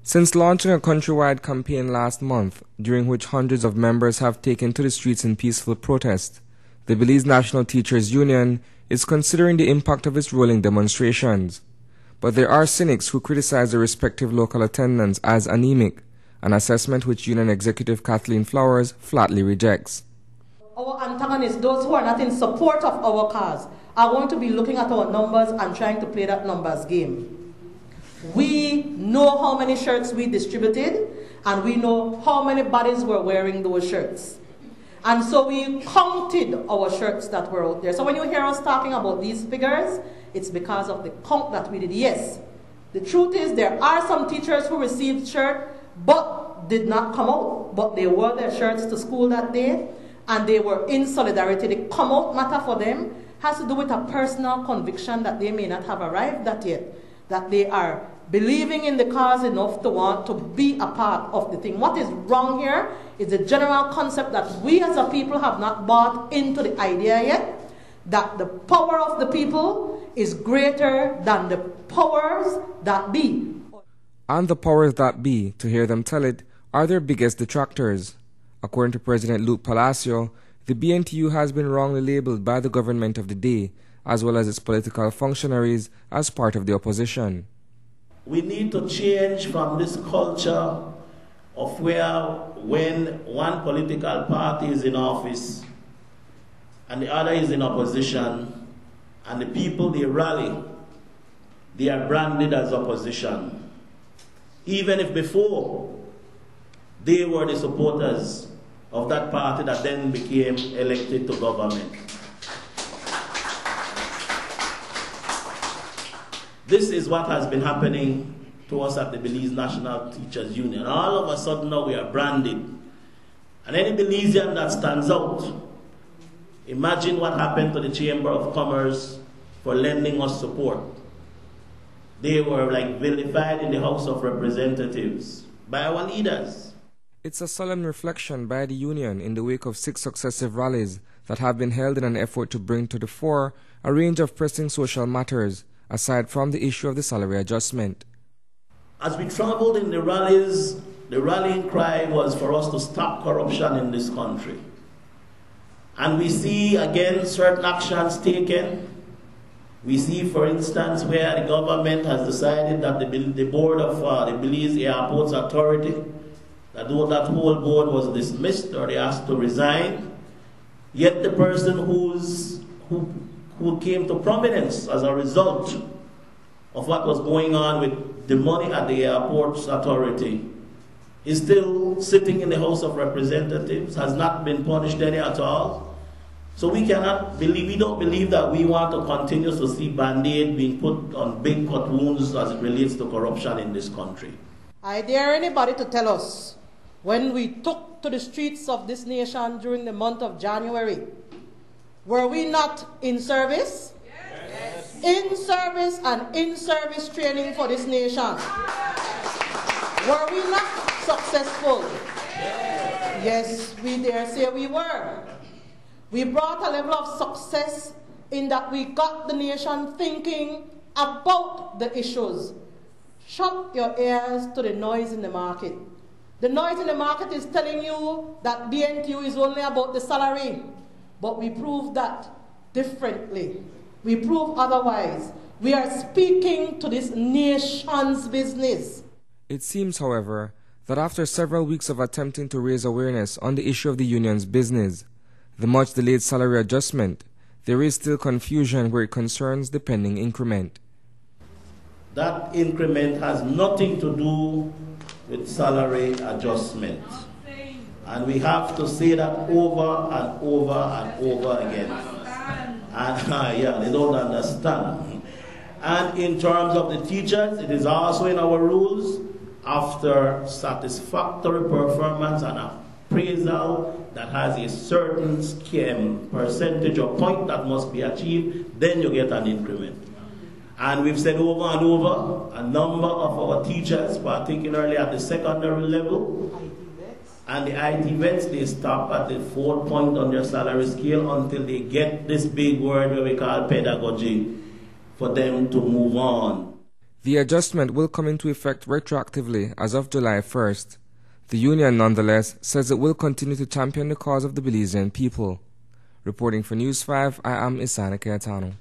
Since launching a countrywide campaign last month, during which hundreds of members have taken to the streets in peaceful protest, the Belize National Teachers Union is considering the impact of its rolling demonstrations. But there are cynics who criticize the respective local attendance as anemic, an assessment which Union Executive Kathleen Flowers flatly rejects. Our antagonists, those who are not in support of our cause, are going to be looking at our numbers and trying to play that numbers game. We know how many shirts we distributed, and we know how many bodies were wearing those shirts. And so we counted our shirts that were out there. So when you hear us talking about these figures, it's because of the count that we did. Yes, the truth is there are some teachers who received shirts but did not come out. But they wore their shirts to school that day, and they were in solidarity. The come out matter for them has to do with a personal conviction that they may not have arrived at yet, that they are believing in the cause enough to want to be a part of the thing. What is wrong here is the general concept that we as a people have not bought into the idea yet, that the power of the people is greater than the powers that be. And the powers that be, to hear them tell it, are their biggest detractors. According to President Luke Palacio, the BNTU has been wrongly labeled by the government of the day, as well as its political functionaries, as part of the opposition. We need to change from this culture of where when one political party is in office and the other is in opposition, and the people they rally, they are branded as opposition. Even if before they were the supporters of that party that then became elected to government. This is what has been happening to us at the Belize National Teachers Union. All of a sudden now we are branded. And any Belizean that stands out, imagine what happened to the Chamber of Commerce for lending us support. They were like vilified in the House of Representatives by our leaders. It's a solemn reflection by the union in the wake of 6 successive rallies that have been held in an effort to bring to the fore a range of pressing social matters, aside from the issue of the salary adjustment. As we traveled in the rallies, the rallying cry was for us to stop corruption in this country. And we see, again, certain actions taken. We see, for instance, where the government has decided that the board of the Belize Airports Authority, that whole board was dismissed or they asked to resign. Yet the person who came to prominence as a result of what was going on with the money at the Airports Authority is still sitting in the House of Representatives, has not been punished any at all. So we don't believe that we want to continue to see Band-Aid being put on big cut wounds as it relates to corruption in this country. I dare anybody to tell us, when we took to the streets of this nation during the month of January, were we not in service? Yes. In service and in service training for this nation. Were we not successful? Yes, we dare say we were. We brought a level of success in that we got the nation thinking about the issues. Shut your ears to the noise in the market. The noise in the market is telling you that BNTU is only about the salary. But we prove that differently. We prove otherwise. We are speaking to this nation's business. It seems, however, that after several weeks of attempting to raise awareness on the issue of the union's business, the much delayed salary adjustment, there is still confusion where it concerns the pending increment. That increment has nothing to do with salary adjustment. And we have to say that over and over and over again. And yeah, they don't understand. And in terms of the teachers, it is also in our rules, after satisfactory performance and appraisal that has a certain percentage or point that must be achieved, then you get an increment. And we've said over and over, a number of our teachers, particularly at the secondary level, and the IT vets, they stop at the 4th point on their salary scale until they get this big word where we call pedagogy for them to move on. The adjustment will come into effect retroactively as of July 1st. The union, nonetheless, says it will continue to champion the cause of the Belizean people. Reporting for News 5, I am Isana Keatano.